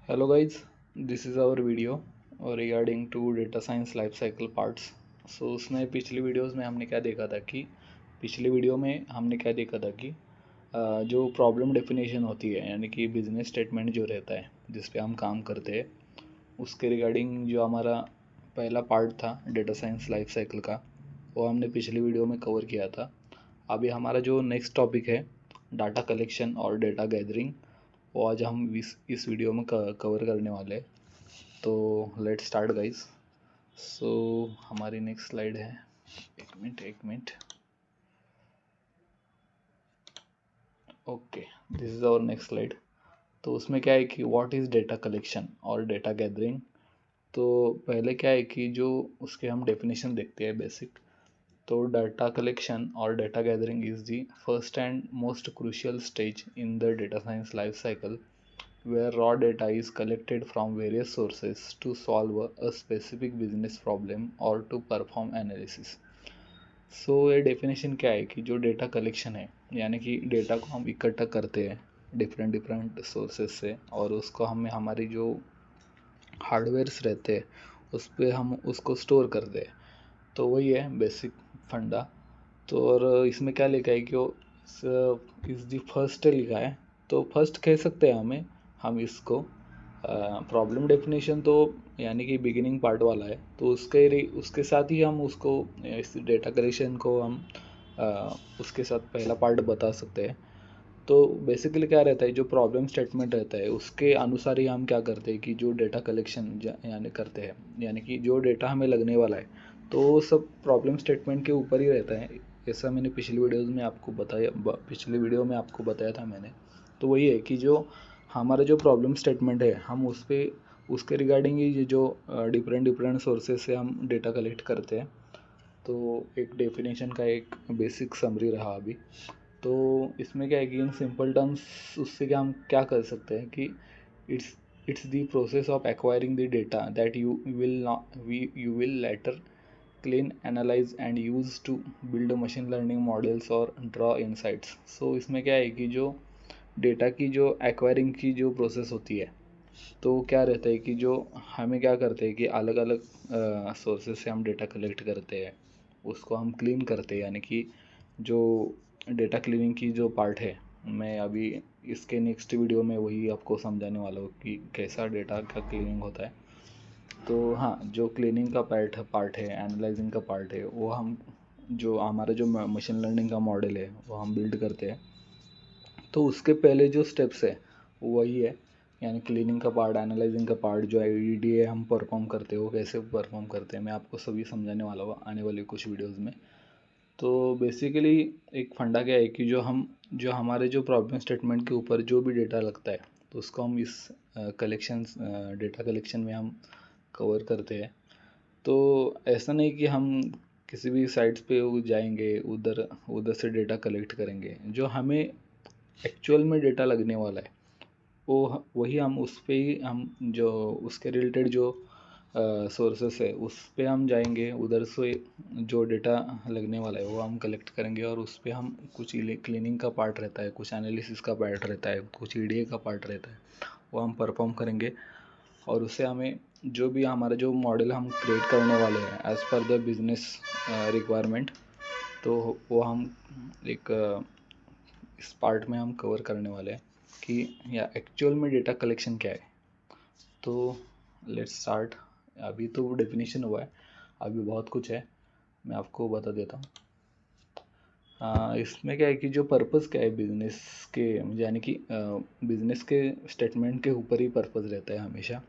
Hello guys, this is our video regarding to data science life cycle parts. उसमें पिछली videos में हमने क्या देखा था कि पिछली वीडियो में हमने क्या देखा था कि जो प्रॉब्लम डेफिनेशन होती है यानी कि बिजनेस स्टेटमेंट जो रहता है जिस पे हम काम करते हैं उसके रिगार्डिंग जो हमारा पहला पार्ट था डेटा साइंस लाइफ साइकिल का वो हमने पिछली वीडियो में कवर किया था। अभी हमारा जो नेक्स्ट टॉपिक है डाटा कलेक्शन और डेटा गैदरिंग वो आज हम इस वीडियो में कवर करने वाले हैं। तो लेट्स स्टार्ट गाइस। सो हमारी नेक्स्ट स्लाइड है, एक मिनट। Okay, this is our next slide. तो उसमें क्या है कि व्हाट इज़ डेटा कलेक्शन और डेटा गैदरिंग। तो पहले क्या है कि जो उसके हम डेफिनेशन देखते हैं बेसिक। तो डाटा कलेक्शन और data gathering is the first and most crucial stage in the data science life cycle where raw data is collected from various sources to solve a specific business problem or to perform analysis. सो ये definition क्या है कि जो data collection है यानी कि data को हम इकट्ठा करते हैं डिफरेंट डिफरेंट सोर्सेज से और उसको हमें हमारी जो हार्डवेयर्स रहते हैं उस पर हम उसको स्टोर करते हैं। तो वही है बेसिक फंडा। तो और इसमें क्या लिखा है कि वो इस दी फर्स्ट लिखा है। तो फर्स्ट कह सकते हैं हम इसको प्रॉब्लम डेफिनेशन तो यानी कि बिगिनिंग पार्ट वाला है। तो उसके साथ ही हम उसको इस डेटा कलेक्शन को हम उसके साथ पहला पार्ट बता सकते हैं। तो बेसिकली क्या रहता है जो प्रॉब्लम स्टेटमेंट रहता है उसके अनुसार ही हम क्या करते हैं कि जो डेटा कलेक्शन यानी करते हैं यानी कि जो डेटा हमें लगने वाला है तो वो सब प्रॉब्लम स्टेटमेंट के ऊपर ही रहता है। ऐसा मैंने पिछली वीडियो में आपको बताया था मैंने। तो वही है कि जो हमारा जो प्रॉब्लम स्टेटमेंट है हम उस पर उसके रिगार्डिंग ही ये जो डिफरेंट डिफरेंट सोर्सेज से हम डेटा कलेक्ट करते हैं। तो एक डेफिनेशन का एक बेसिक समरी रहा अभी। तो इसमें क्या है कि इन सिंपल टर्म्स उससे क्या हम क्या कर सकते हैं कि it's it's the process of acquiring the data that you will later clean analyse and use to build machine learning models और ड्रॉ इनसाइट्स। सो इसमें क्या है कि जो डेटा की जो एक्वायरिंग की जो प्रोसेस होती है तो क्या रहता है कि जो हमें क्या करते हैं कि अलग अलग सोर्सेज से हम डेटा कलेक्ट करते हैं उसको हम क्लीन करते हैं यानी कि जो डेटा क्लीनिंग की जो पार्ट है मैं अभी इसके नेक्स्ट वीडियो में वही आपको समझाने वाला हूँ कि कैसा डेटा का क्लीनिंग होता है। तो हाँ, जो क्लीनिंग का पार्ट है एनालाइजिंग का पार्ट है वो हम जो हमारा जो मशीन लर्निंग का मॉडल है वो हम बिल्ड करते हैं। तो उसके पहले जो स्टेप्स है वही है यानी क्लीनिंग का पार्ट एनालाइजिंग का पार्ट जो ईडीए हम परफॉर्म करते हैं वो कैसे परफॉर्म करते हैं मैं आपको सभी समझाने वाला हूँ आने वाले कुछ वीडियोस में। तो बेसिकली एक फंडा क्या है कि जो हमारे जो प्रॉब्लम स्टेटमेंट के ऊपर जो भी डेटा लगता है तो उसको हम इस डेटा कलेक्शन में हम कवर करते हैं। तो ऐसा नहीं कि हम किसी भी साइट्स पे जाएंगे उधर उधर से डेटा कलेक्ट करेंगे। जो हमें एक्चुअल में डेटा लगने वाला है वो वही हम उस पे ही हम जो उसके रिलेटेड जो सोर्सेस है उस पे हम जाएंगे उधर से जो डेटा लगने वाला है वो हम कलेक्ट करेंगे और उस पे हम कुछ क्लीनिंग का पार्ट रहता है कुछ एनालिसिस का पार्ट रहता है कुछ ईडीए का पार्ट रहता है वो हम परफॉर्म करेंगे। और उससे हमें जो भी हमारा जो मॉडल हम क्रिएट करने वाले हैं as per the business requirement तो वो हम एक इस पार्ट में हम कवर करने वाले हैं कि या एक्चुअल में डेटा कलेक्शन क्या है। तो लेट्स स्टार्ट। अभी तो डेफिनेशन हुआ है, अभी बहुत कुछ है मैं आपको बता देता हूँ। इसमें क्या है कि जो पर्पस क्या है बिजनेस के यानी कि बिजनेस के स्टेटमेंट के ऊपर ही पर्पस रहता है हमेशा।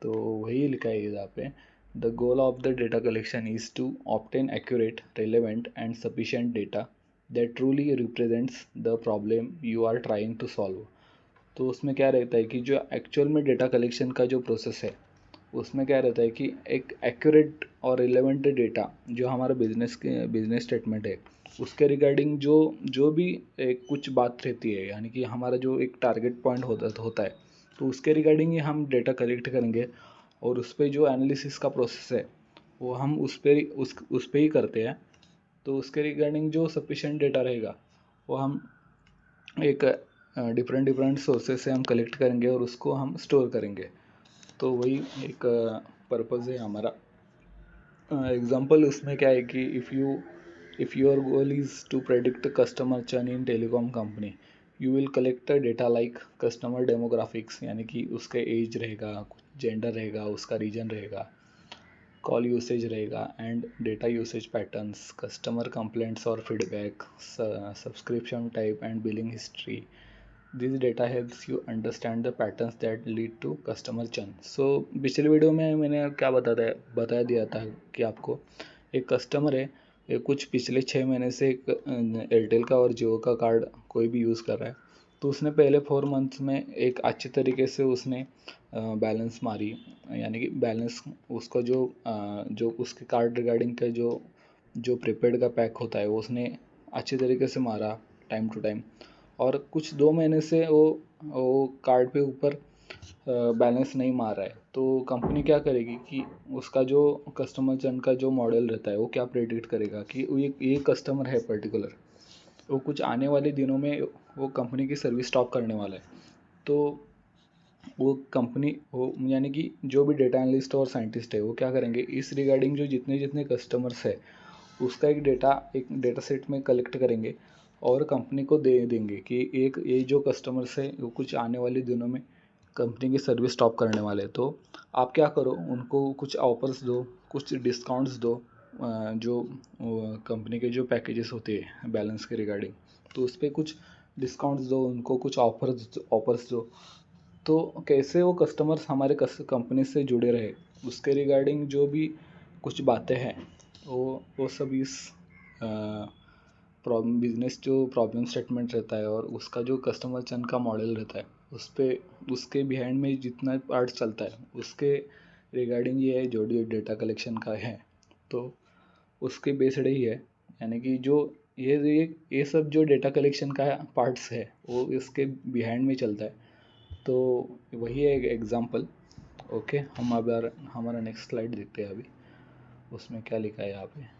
तो वही लिखा है यहाँ पे the goal of the data collection is to obtain accurate relevant and sufficient data that truly represents the problem you are trying to solve. तो उसमें क्या रहता है कि जो एक्चुअल में डेटा कलेक्शन का जो प्रोसेस है उसमें क्या रहता है कि एक एक्यूरेट और रिलेवेंट डेटा जो हमारा बिजनेस स्टेटमेंट है उसके रिगार्डिंग जो जो भी एक कुछ बात रहती है यानी कि हमारा जो एक टारगेट पॉइंट होता है तो उसके रिगार्डिंग ही हम डेटा कलेक्ट करेंगे। और उस पर जो एनालिसिस का प्रोसेस है वो हम उस पर ही करते हैं। तो उसके रिगार्डिंग जो सफिशेंट डेटा रहेगा वो हम एक डिफरेंट डिफरेंट सोर्सेस से हम कलेक्ट करेंगे और उसको हम स्टोर करेंगे। तो वही एक पर्पज़ है हमारा। एग्जांपल उसमें क्या है कि if your goal is to predict customer churn in telecom company, you will collect a data like customer demographics, यानी कि उसका एज रहेगा, जेंडर रहेगा, उसका रीजन रहेगा, कॉल यूसेज रहेगा and data usage patterns, customer complaints और feedback, subscription type and billing history. This data helps you understand the patterns that lead to customer churn. So पिछले वीडियो में मैंने क्या बता दिया था कि आपको एक कस्टमर है, ये कुछ पिछले 6 महीने से एक एयरटेल का और जियो का कार्ड कोई भी यूज़ कर रहा है। तो उसने पहले 4 मंथ्स में एक अच्छी तरीके से उसने बैलेंस मारी, यानी कि बैलेंस उसका जो उसके कार्ड रिगार्डिंग का जो प्रीपेड का पैक होता है वो उसने अच्छी तरीके से मारा टाइम टू टाइम। और कुछ 2 महीने से वो कार्ड पे ऊपर बैलेंस नहीं मार रहा है। तो कंपनी क्या करेगी कि उसका जो कस्टमर चर्न का जो मॉडल रहता है वो क्या प्रेडिक्ट करेगा कि ये कस्टमर है पर्टिकुलर, वो कुछ आने वाले दिनों में वो कंपनी की सर्विस स्टॉप करने वाला है। तो वो कंपनी वो यानी कि जो भी डेटा एनालिस्ट और साइंटिस्ट है वो क्या करेंगे, इस रिगार्डिंग जो जितने जितने कस्टमर्स है उसका एक डेटा सेट में कलेक्ट करेंगे और कंपनी को दे देंगे कि एक ये जो कस्टमर्स है वो कुछ आने वाले दिनों में कंपनी की सर्विस स्टॉप करने वाले हैं। तो आप क्या करो, उनको कुछ ऑफर्स दो, कुछ डिस्काउंट्स दो, जो कंपनी के जो पैकेजेस होते हैं बैलेंस के रिगार्डिंग, तो उस पर कुछ डिस्काउंट्स दो, उनको कुछ ऑफर्स दो। तो कैसे वो कस्टमर्स हमारे कंपनी से जुड़े रहे, उसके रिगार्डिंग जो भी कुछ बातें हैं वो सब इस प्रॉब्लम बिजनेस जो प्रॉब्लम स्टेटमेंट रहता है और उसका जो कस्टमर चर्न का मॉडल रहता है उस पर उसके बिहाइंड में जितना पार्ट चलता है उसके रिगार्डिंग ये है जो डेटा कलेक्शन का है। तो उसके बेस्ड ही है, यानी कि जो ये सब जो डेटा कलेक्शन का पार्ट्स है वो इसके बिहाइंड में चलता है। तो वही है एक एग्जांपल। ओके, हम अब हमारा नेक्स्ट स्लाइड देखते हैं अभी, उसमें क्या लिखा है यहाँ पे।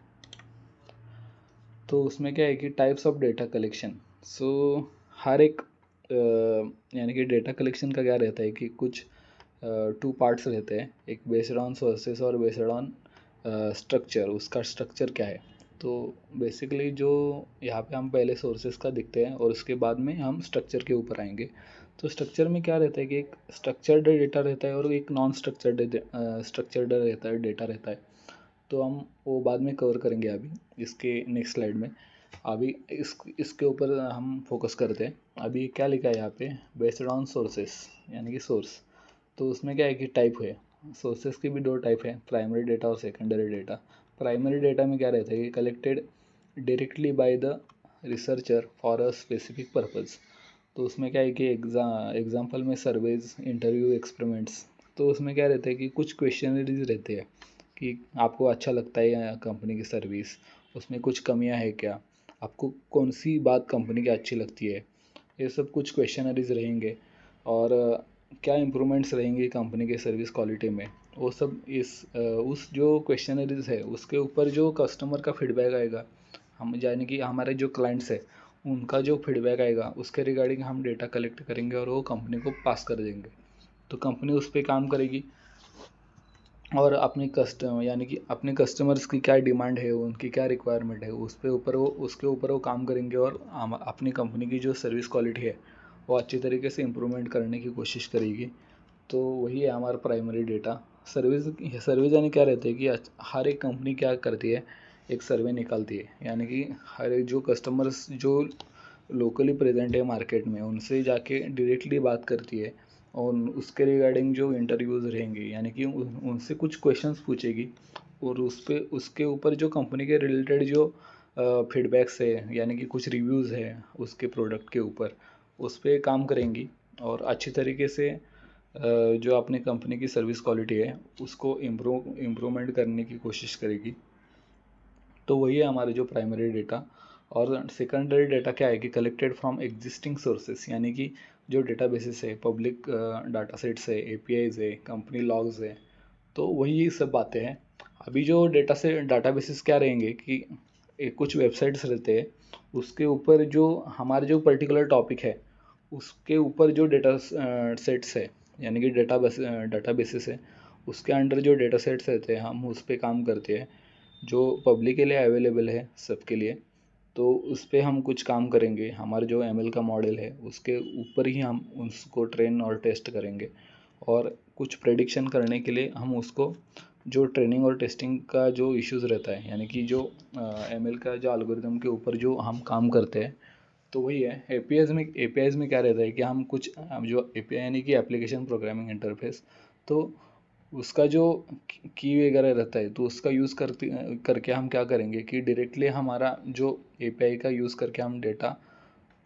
तो उसमें क्या है कि टाइप्स ऑफ डेटा कलेक्शन। सो हर एक यानी कि डेटा कलेक्शन का क्या रहता है कि कुछ 2 पार्ट्स रहते हैं, एक बेस्ड ऑन सोर्सेस और बेस्ड ऑन स्ट्रक्चर। उसका स्ट्रक्चर क्या है, तो बेसिकली जो यहाँ पे हम पहले सोर्सेस का दिखते हैं और उसके बाद में हम स्ट्रक्चर के ऊपर आएंगे। तो स्ट्रक्चर में क्या रहता है कि एक स्ट्रक्चर्ड डेटा रहता है और एक नॉन स्ट्रक्चर्ड रहता है डेटा रहता है। तो हम वो बाद में कवर करेंगे अभी इसके नेक्स्ट स्लाइड में। अभी इसके ऊपर हम फोकस करते हैं। अभी क्या लिखा है यहाँ पे, बेस्ड ऑन सोर्सेस यानी कि सोर्स। तो उसमें क्या है कि टाइप है, सोर्सेस की भी 2 टाइप है, प्राइमरी डेटा और सेकेंडरी डेटा। प्राइमरी डेटा में क्या रहता है कि collected directly by the researcher for a specific purpose. तो उसमें क्या है कि एग्जाम्पल में सर्वेज, इंटरव्यू, एक्सपेरिमेंट्स। तो उसमें क्या रहता है कि कुछ क्वेश्चनरीज रहते हैं कि आपको अच्छा लगता है या कंपनी की सर्विस, उसमें कुछ कमियां है क्या, आपको कौन सी बात कंपनी की अच्छी लगती है, ये सब कुछ क्वेश्चनरीज रहेंगे। और क्या इम्प्रूवमेंट्स रहेंगे कंपनी के सर्विस क्वालिटी में, वो सब उस जो क्वेश्चनरीज है उसके ऊपर जो कस्टमर का फीडबैक आएगा, हम यानी कि हमारे जो क्लाइंट्स है उनका जो फीडबैक आएगा उसके रिगार्डिंग हम डेटा कलेक्ट करेंगे और वो कंपनी को पास कर देंगे। तो कंपनी उस पर काम करेगी और अपने यानी कि अपने कस्टमर्स की क्या डिमांड है, उनकी क्या रिक्वायरमेंट है, उसके ऊपर वो काम करेंगे और अपनी कंपनी की जो सर्विस क्वालिटी है वो अच्छी तरीके से इम्प्रूवमेंट करने की कोशिश करेगी। तो वही है हमारा प्राइमरी डेटा। सर्विस यानी क्या रहता है कि हर एक कंपनी क्या करती है, एक सर्वे निकालती है, यानी कि हर एक जो कस्टमर्स जो लोकली प्रेजेंट है मार्केट में उनसे जाके डायरेक्टली बात करती है और उसके रिगार्डिंग जो इंटरव्यूज़ रहेंगे यानी कि उनसे कुछ क्वेश्चंस पूछेगी और उसके ऊपर जो कंपनी के रिलेटेड जो फीडबैक्स है यानी कि कुछ रिव्यूज़ है उसके प्रोडक्ट के ऊपर, उस पर काम करेंगी और अच्छी तरीके से जो अपनी कंपनी की सर्विस क्वालिटी है उसको इम्प्रूवमेंट करने की कोशिश करेगी। तो वही है हमारे जो प्राइमरी डेटा। और सेकेंडरी डेटा क्या है कि कलेक्टेड फ्रॉम एग्जिस्टिंग सोर्सेस, यानी कि जो डेटाबेसेस है, पब्लिक डाटा सेट्स है, एपीआईज है, कंपनी लॉग्स है। तो वही सब बातें हैं। अभी जो डाटाबेसेस क्या रहेंगे कि कुछ वेबसाइट्स रहते हैं उसके ऊपर जो हमारे जो पर्टिकुलर टॉपिक है उसके ऊपर जो डेटा सेट्स है यानी कि डाटा बेसिस है, उसके अंडर जो डेटा सेट्स रहते हैं हम उस पर काम करते हैं, जो पब्लिक के लिए अवेलेबल है सबके लिए। तो उस पर हम कुछ काम करेंगे, हमारा जो एमएल का मॉडल है उसके ऊपर ही हम उसको ट्रेन और टेस्ट करेंगे। और कुछ प्रेडिक्शन करने के लिए हम उसको जो ट्रेनिंग और टेस्टिंग का जो इश्यूज़ रहता है, यानी कि जो एमएल का जो एल्गोरिदम के ऊपर जो हम काम करते हैं, तो वही है। एपीआईज़ में क्या रहता है कि हम कुछ जो एपीआई यानी कि एप्लीकेशन प्रोग्रामिंग इंटरफेस, तो उसका जो की वगैरह रहता है, तो उसका यूज़ करके हम क्या करेंगे कि डायरेक्टली हमारा जो एपीआई का यूज़ करके हम डेटा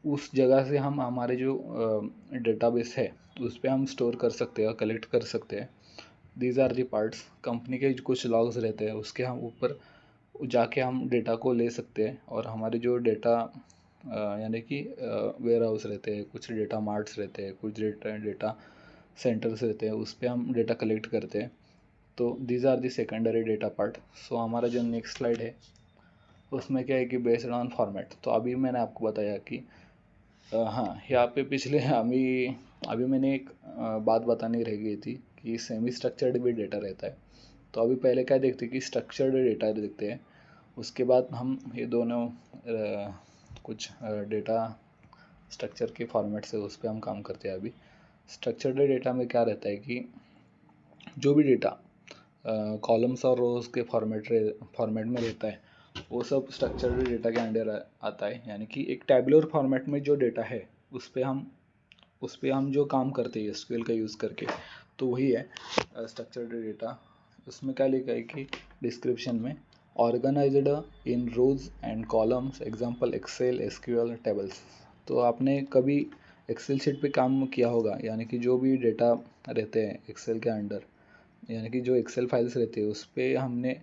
उस जगह से हम हमारे जो डेटाबेस है उस पर हम स्टोर कर सकते हैं, कलेक्ट कर सकते हैं। These are the parts. Company के कुछ लॉग्स रहते हैं, उसके हम ऊपर जाके हम डेटा को ले सकते हैं, और हमारे जो डेटा यानी कि वेयर हाउस रहते हैं, कुछ डेटा मार्ट्स रहते हैं, कुछ डेटा सेंटर्स रहते हैं, उस पर हम डेटा कलेक्ट करते हैं। तो these are the secondary data part. So हमारा जो नेक्स्ट स्लाइड है उसमें क्या है कि बेस्ड ऑन फॉर्मेट। तो अभी मैंने आपको बताया कि हाँ, यहाँ पे पिछले अभी मैंने एक बात बतानी रह गई थी कि सेमी स्ट्रक्चर्ड भी डेटा रहता है। तो अभी पहले क्या देखते हैं कि स्ट्रक्चर्ड डेटा देखते हैं, उसके बाद हम ये दोनों कुछ डेटा स्ट्रक्चर के फॉर्मेट से उस पर हम काम करते हैं। अभी स्ट्रक्चर्ड डेटा में क्या रहता है कि जो भी डेटा कॉलम्स और रोज के फॉर्मेट में रहता है, वो सब स्ट्रक्चर्ड डेटा के अंडर आता है। यानी कि एक टैबुलर फॉर्मेट में जो डेटा है उस पे हम जो काम करते हैं एसक्यूएल का यूज़ करके, तो वही है स्ट्रक्चर्ड डेटा। उसमें क्या लिखा है कि डिस्क्रिप्शन में organised in rows and columns, example Excel, SQL, tables. तो आपने कभी एक्सेल शीट पे काम किया होगा, यानी कि जो भी डेटा रहते हैं एक्सेल के अंडर, यानी कि जो एक्सेल फाइल्स रहती है उस पर हमने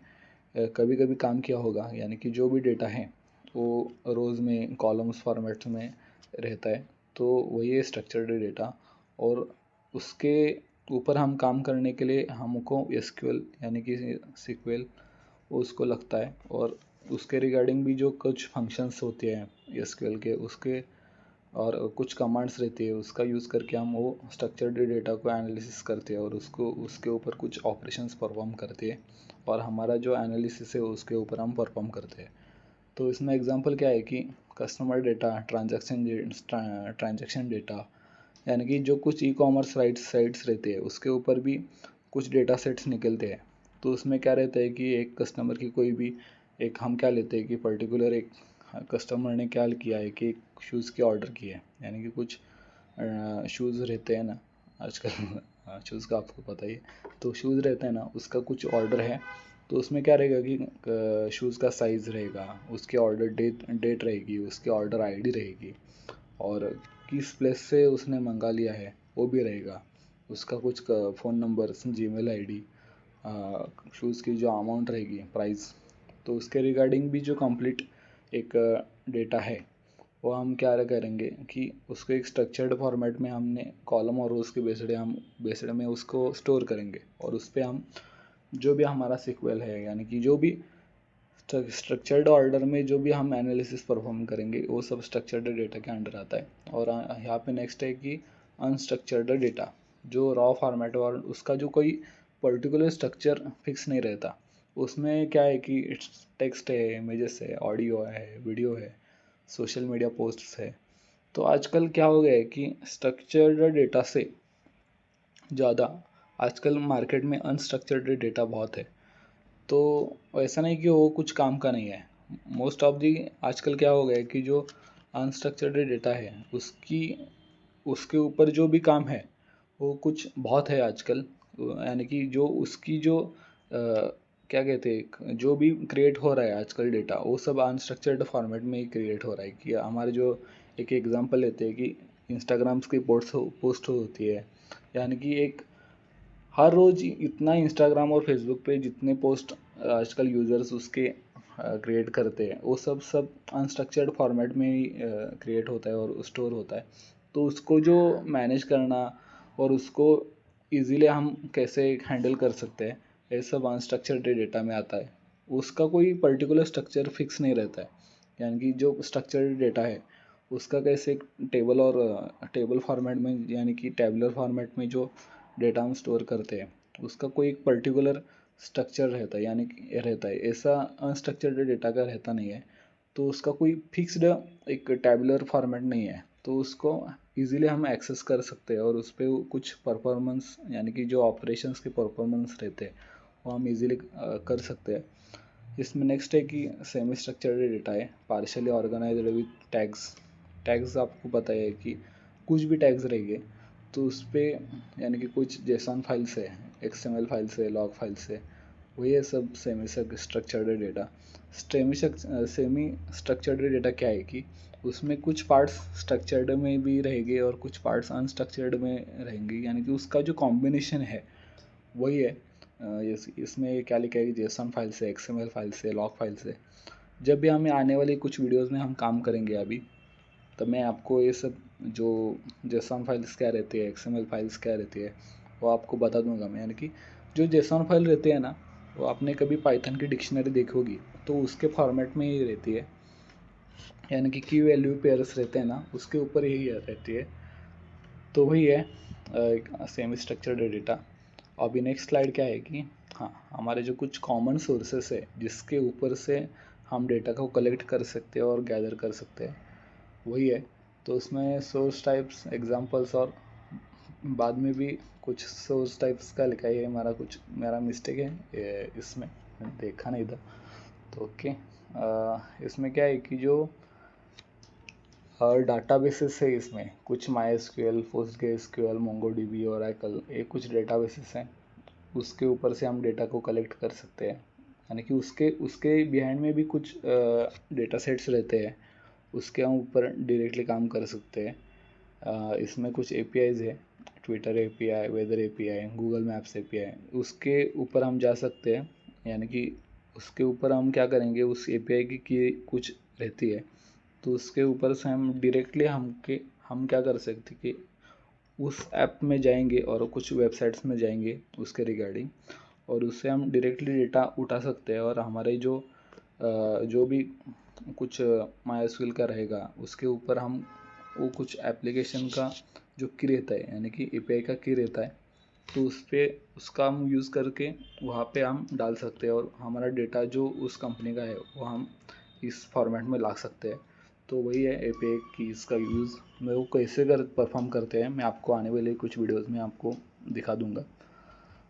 कभी कभी काम किया होगा। यानी कि जो भी डेटा है वो रोज़ में कॉलम्स फॉर्मेट्स में रहता है, तो वही है स्ट्रक्चर्ड डेटा। और उसके ऊपर हम काम करने के लिए हमको एसक्यूएल यानी कि सीक्वल उसको लगता है, और उसके रिगार्डिंग भी जो कुछ फंक्शंस होते हैं एसक्यूएल के, उसके और कुछ कमांड्स रहती है, उसका यूज़ करके हम वो स्ट्रक्चर्ड डेटा को एनालिसिस करते हैं और उसको उसके ऊपर कुछ ऑपरेशंस परफॉर्म करते हैं, और हमारा जो एनालिसिस है उसके ऊपर हम परफॉर्म करते हैं। तो इसमें एग्जांपल क्या है कि कस्टमर डेटा, ट्रांजैक्शन डेटा, यानी कि जो कुछ ई कॉमर्स साइट्स रहती है उसके ऊपर भी कुछ डेटा सेट्स निकलते हैं। तो उसमें क्या रहता है कि एक कस्टमर की कोई भी एक हम क्या लेते हैं कि पर्टिकुलर एक कस्टमर ने क्या किया है कि एक शूज़ की ऑर्डर की है, यानी कि कुछ शूज़ रहते हैं ना आजकल शूज़ का आपको पता ही है। तो शूज़ रहते हैं ना, उसका कुछ ऑर्डर है, तो उसमें क्या रहेगा कि शूज़ का साइज़ रहेगा, उसकी ऑर्डर डेट रहेगी, उसकी ऑर्डर आईडी रहेगी, और किस प्लेस से उसने मंगा लिया है वो भी रहेगा, उसका कुछ phone number, Gmail ID, shoes की जो अमाउंट रहेगी, प्राइस। तो उसके रिगार्डिंग भी जो कंप्लीट एक डेटा है, वो हम क्या करेंगे कि उसको एक स्ट्रक्चर्ड फॉर्मेट में हमने कॉलम और रोज़ के बेस्ड में उसको स्टोर करेंगे, और उस पर हम जो भी हमारा सीक्वल है, यानी कि जो भी स्ट्रक्चर्ड ऑर्डर में जो भी हम एनालिसिस परफॉर्म करेंगे वो सब स्ट्रक्चर्ड डेटा के अंडर आता है। और यहाँ पे नेक्स्ट है कि अनस्ट्रक्चर्ड डेटा, जो रॉ फॉर्मेट और उसका जो कोई पर्टिकुलर स्ट्रक्चर फिक्स नहीं रहता। उसमें क्या है कि टेक्स्ट है, इमेजेस है, ऑडियो है, वीडियो है, सोशल मीडिया पोस्ट्स है। तो आजकल क्या हो गया है कि स्ट्रक्चर्ड डेटा से ज़्यादा आजकल मार्केट में अनस्ट्रक्चर्ड डेटा बहुत है। तो ऐसा नहीं कि वो कुछ काम का नहीं है। मोस्ट ऑफ दी आजकल क्या हो गया है कि जो अनस्ट्रक्चर्ड डेटा है उसकी उसके ऊपर जो भी काम है वो कुछ बहुत है आजकल। यानी कि जो उसकी जो क्या कहते हैं, जो भी क्रिएट हो रहा है आजकल डेटा, वो सब अनस्ट्रक्चर्ड फॉर्मेट में ही क्रिएट हो रहा है। कि हमारे जो एक एग्जांपल लेते हैं कि इंस्टाग्राम्स की पोस्ट होती है, यानी कि एक हर रोज़ इतना इंस्टाग्राम और फेसबुक पे जितने पोस्ट आजकल यूज़र्स उसके क्रिएट करते हैं, वो सब अनस्ट्रक्चर्ड फॉर्मेट में ही क्रिएट होता है और स्टोर होता है। तो उसको जो मैनेज करना और उसको इजीली हम कैसे हैंडल कर सकते हैं, ये सब अनस्ट्रक्चर्ड डेटा में आता है। उसका कोई पर्टिकुलर स्ट्रक्चर फिक्स नहीं रहता है। यानी कि जो स्ट्रक्चर्ड डेटा है उसका कैसे एक टेबल और टेबल फॉर्मेट में यानी कि टेबलर फॉर्मेट में जो डेटा हम स्टोर करते हैं उसका कोई एक पर्टिकुलर स्ट्रक्चर रहता है, यानी कि रहता है, ऐसा अनस्ट्रक्चर्ड डेटा का रहता नहीं है। तो उसका कोई फिक्स्ड एक टेबुलर फॉर्मेट नहीं है, तो उसको इजीली हम एक्सेस कर सकते हैं और उस पर कुछ परफॉर्मेंस यानी कि जो ऑपरेशंस के परफॉर्मेंस रहते हैं वो हम इजीली कर सकते हैं। इसमें नेक्स्ट है कि सेमी स्ट्रक्चर्ड डेटा है, partially organised with tags. Tags आपको पता है कि कुछ भी टैग्स रहेंगे तो उस पर यानी कि कुछ जेसन फाइल से, एक्सएमएल फाइल से, लॉग फाइल से, वही है सब semi structured data. Semi structured data क्या है कि उसमें कुछ पार्ट्स स्ट्रक्चर्ड में भी रहेंगे और कुछ पार्ट्स अनस्ट्रक्चर्ड में रहेंगे, यानी कि उसका जो कॉम्बिनेशन है वही है। इसमें क्या लिखा है कि जेसन फाइल से, एक्सएमएल फाइल से, लॉग फाइल से। जब भी हमें आने वाली कुछ वीडियोस में हम काम करेंगे अभी, तो मैं आपको ये सब जो जेसन फाइल्स क्या रहती है, एक्सएमएल फाइल्स क्या रहती है, वो आपको बता दूंगा मैं। यानी कि जो जेसन फाइल रहती है ना, वो आपने कभी पाइथन की डिक्शनरी देखी होगी तो उसके फॉर्मेट में ही रहती है, यानी कि की वैल्यू पेयर्स रहते हैं ना, उसके ऊपर यही रहती है। तो वही है सेमी स्ट्रक्चर्ड डेटा। अभी नेक्स्ट स्लाइड क्या है कि हाँ, हमारे जो कुछ कॉमन सोर्सेस है जिसके ऊपर से हम डेटा को कलेक्ट कर सकते हैं और गैदर कर सकते हैं, वही है। तो उसमें सोर्स टाइप्स, एग्जांपल्स और बाद में भी कुछ सोर्स टाइप्स का लिखा है, हमारा कुछ मेरा मिस्टेक है इसमें, मैंने देखा नहीं था। तो ओके, इसमें क्या है कि जो डाटाबेसेस है, इसमें कुछ MySQL, PostgreSQL, MongoDB, Oracle, ये कुछ डाटाबेसेस हैं, उसके ऊपर से हम डेटा को कलेक्ट कर सकते हैं। यानी कि उसके उसके बिहाइंड में भी कुछ डेटा सेट्स रहते हैं, उसके हम ऊपर डायरेक्टली काम कर सकते हैं। इसमें कुछ APIs है, Twitter API, weather API, Google maps API, उसके ऊपर हम जा सकते हैं। यानी कि उसके ऊपर हम क्या करेंगे, उस API की कुछ रहती है, तो उसके ऊपर से हम डायरेक्टली हम क्या कर सकते कि उस ऐप में जाएंगे और कुछ वेबसाइट्स में जाएंगे उसके रिगार्डिंग, और उससे हम डायरेक्टली डेटा उठा सकते हैं और हमारे जो भी कुछ MySQL का रहेगा उसके ऊपर हम वो कुछ एप्लीकेशन का जो की रहता है, यानी कि API का की रहता है, तो उस पर उसका हम यूज़ करके वहाँ पे हम डाल सकते हैं और हमारा डेटा जो उस कंपनी का है वो हम इस फॉर्मेट में ला सकते हैं। तो वही है API की इसका यूज़, मैं वो कैसे परफॉर्म करते हैं मैं आपको आने वाले कुछ वीडियोस में आपको दिखा दूंगा।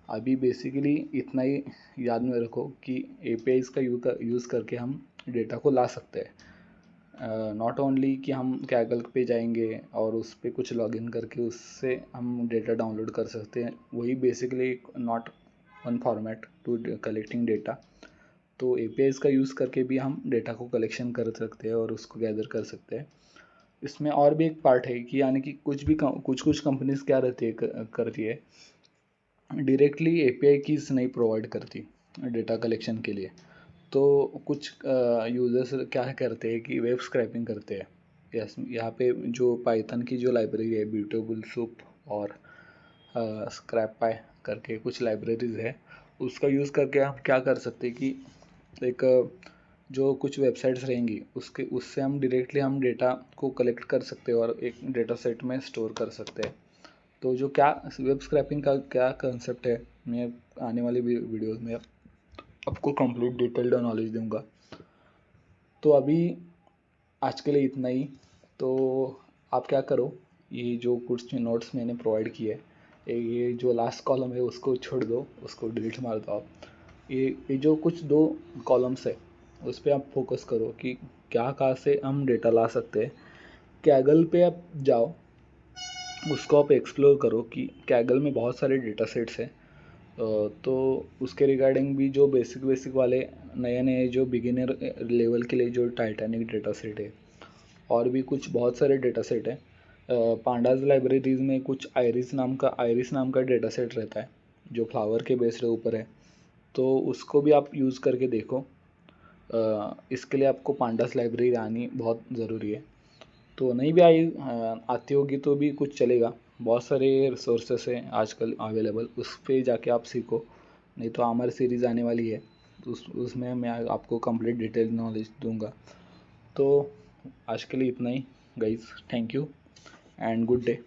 अभी बेसिकली इतना ही याद में रखो कि APIs का यूज़ करके हम डेटा को ला सकते हैं। नॉट ओनली कि हम कैगल पे जाएंगे और उस पर कुछ लॉगिन करके उससे हम डेटा डाउनलोड कर सकते हैं, वही basically not one format to collecting data. तो APIs का यूज़ करके भी हम डेटा को कलेक्शन कर सकते हैं और उसको गैदर कर सकते हैं। इसमें और भी एक पार्ट है कि यानी कि कुछ कंपनीज क्या रहती है करती है, डायरेक्टली API कीज़ नहीं प्रोवाइड करती डेटा कलेक्शन के लिए। तो कुछ यूज़र्स क्या करते हैं कि वेब स्क्रैपिंग करते हैं। यस, यहाँ पे जो पाइथन की जो लाइब्रेरी है, ब्यूटेबल सूप और स्क्रैप पाई करके कुछ लाइब्रेरीज है, उसका यूज़ करके हम क्या कर सकते हैं कि एक जो कुछ वेबसाइट्स रहेंगी उसके उससे हम डायरेक्टली हम डेटा को कलेक्ट कर सकते हैं और एक डेटा सेट में स्टोर कर सकते हैं। तो जो क्या वेब स्क्रैपिंग का क्या कंसेप्ट है, मैं आने वाली वीडियोस में आपको कंप्लीट डिटेल्ड नॉलेज दूंगा। तो अभी आज के लिए इतना ही। तो आप क्या करो, ये जो कुछ नोट्स मैंने प्रोवाइड किए, ये जो लास्ट कॉलम है उसको छोड़ दो, उसको डिलीट मार दो आप। ये जो कुछ दो कॉलम्स है उस पर आप फोकस करो कि क्या कहाँ से हम डेटा ला सकते हैं। कैगल पे आप जाओ, उसको आप एक्सप्लोर करो कि कैगल में बहुत सारे डेटा सेट्स हैं। तो उसके रिगार्डिंग भी जो बेसिक बेसिक वाले नए नए जो बिगिनर लेवल के लिए जो टाइटैनिक डेटा सेट है, और भी कुछ बहुत सारे डेटा सेट है। पांडाज लाइब्रेरीज में कुछ आयरिस नाम का डेटा सेट रहता है जो फ्लावर के बेस्ड ऊपर है, तो उसको भी आप यूज़ करके देखो। इसके लिए आपको पांडास लाइब्रेरी आनी बहुत ज़रूरी है। तो नहीं भी आती होगी तो भी कुछ चलेगा, बहुत सारे रिसोर्सेस हैं आजकल अवेलेबल, उस पर जाके आप सीखो। नहीं तो हमारी सीरीज़ आने वाली है, तो उसमें मैं आपको कंप्लीट डिटेल नॉलेज दूंगा। तो आज के लिए इतना ही। Guys, thank you and good day.